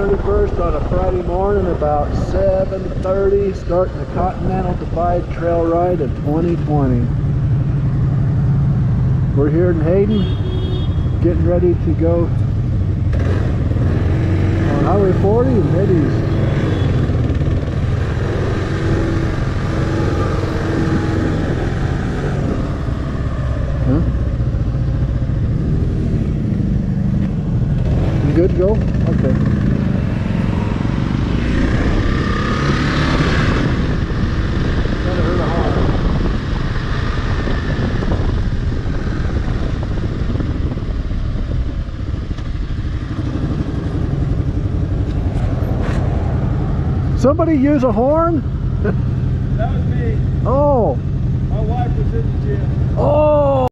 31st on a Friday morning, about 7:30, starting the Continental Divide Trail Ride of 2020. We're here in Hayden, getting ready to go on Highway 40 and head east. Good to go? Okay. Gotta hear the horn. Somebody use a horn? That was me. Oh. My wife was in the gym. Oh.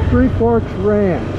Three Forks Ranch.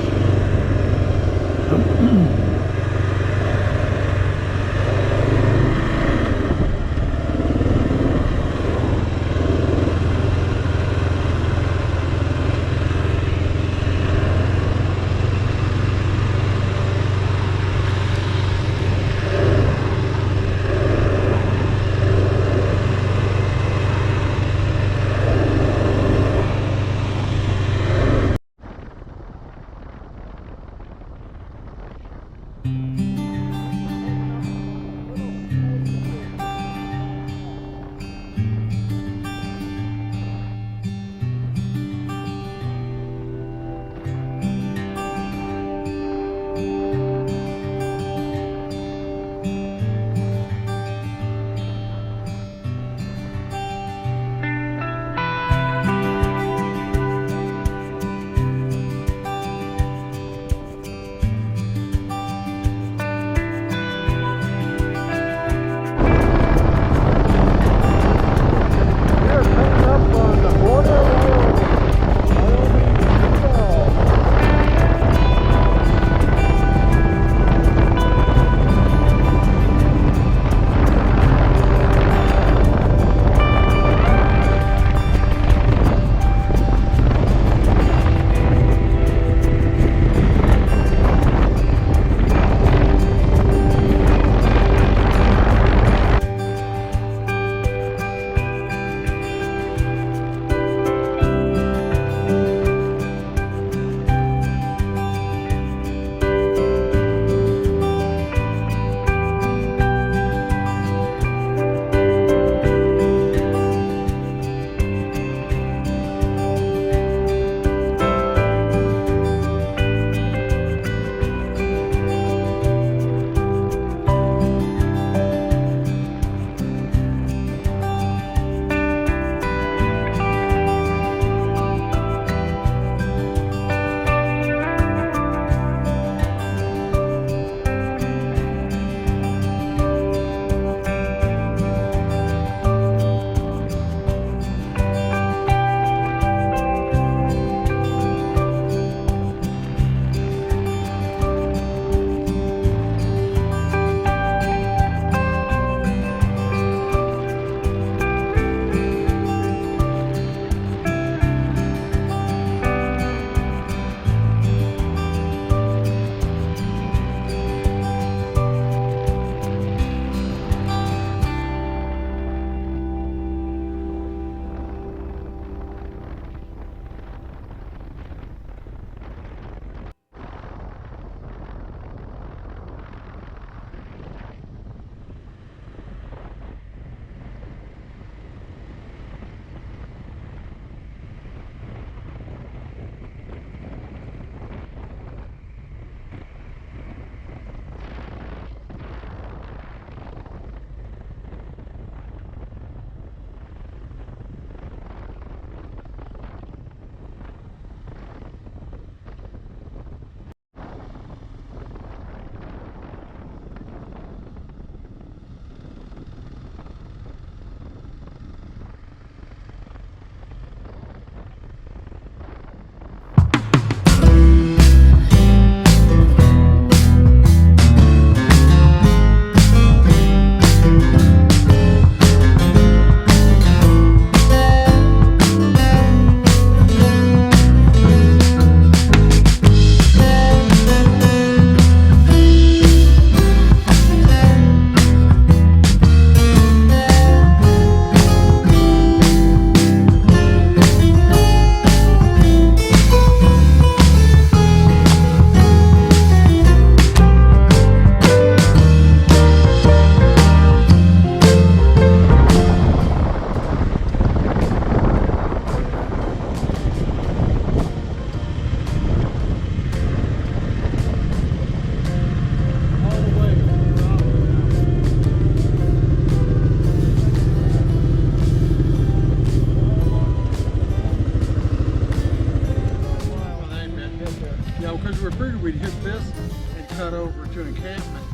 and cut over to encampment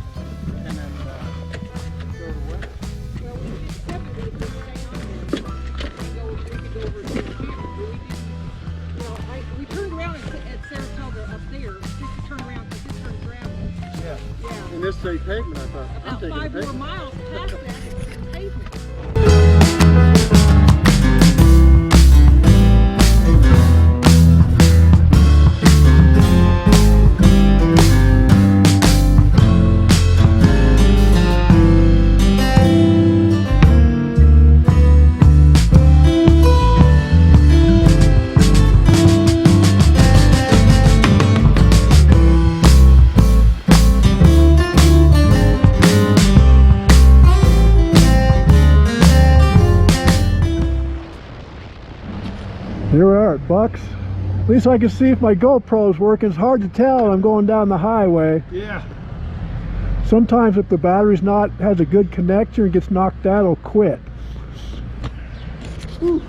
and then go to west. Well, we just typically would stay on there and go, we could go over to the camp, but we didn't. You know, we turned around at Saratoga up there, just to turn around because it turned gravel. Yeah. Yeah. And this state pavement, I thought. I'm About taking 5 the more pavement. miles past that, it's pavement. Here we are at Bucks. At least I can see if my GoPro's working. It's hard to tell. I'm going down the highway. Yeah. Sometimes if the battery's not has a good connection and gets knocked out, it'll quit. Whew.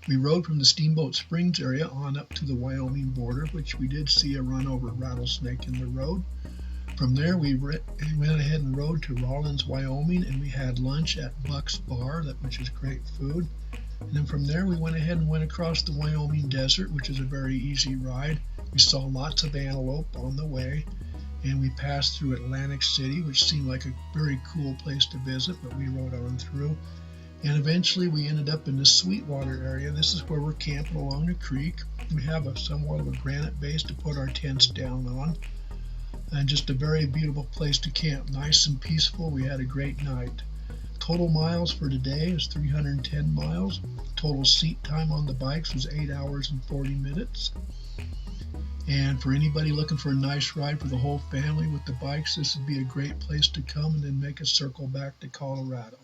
We rode from the Steamboat Springs area on up to the Wyoming border, which we did see a run over rattlesnake in the road. From there, we went ahead and rode to Rawlins, Wyoming, and we had lunch at Buck's Bar, which is great food. And then from there, we went ahead and went across the Wyoming desert, which is a very easy ride. We saw lots of antelope on the way, and we passed through Atlantic City, which seemed like a very cool place to visit, but we rode on through. And eventually we ended up in the Sweetwater area. This is where we're camping along the creek. We have somewhat of a granite base to put our tents down on. And just a very beautiful place to camp. Nice and peaceful. We had a great night. Total miles for today is 310 miles. Total seat time on the bikes was 8 hours and 40 minutes. And for anybody looking for a nice ride for the whole family with the bikes, this would be a great place to come and then make a circle back to Colorado.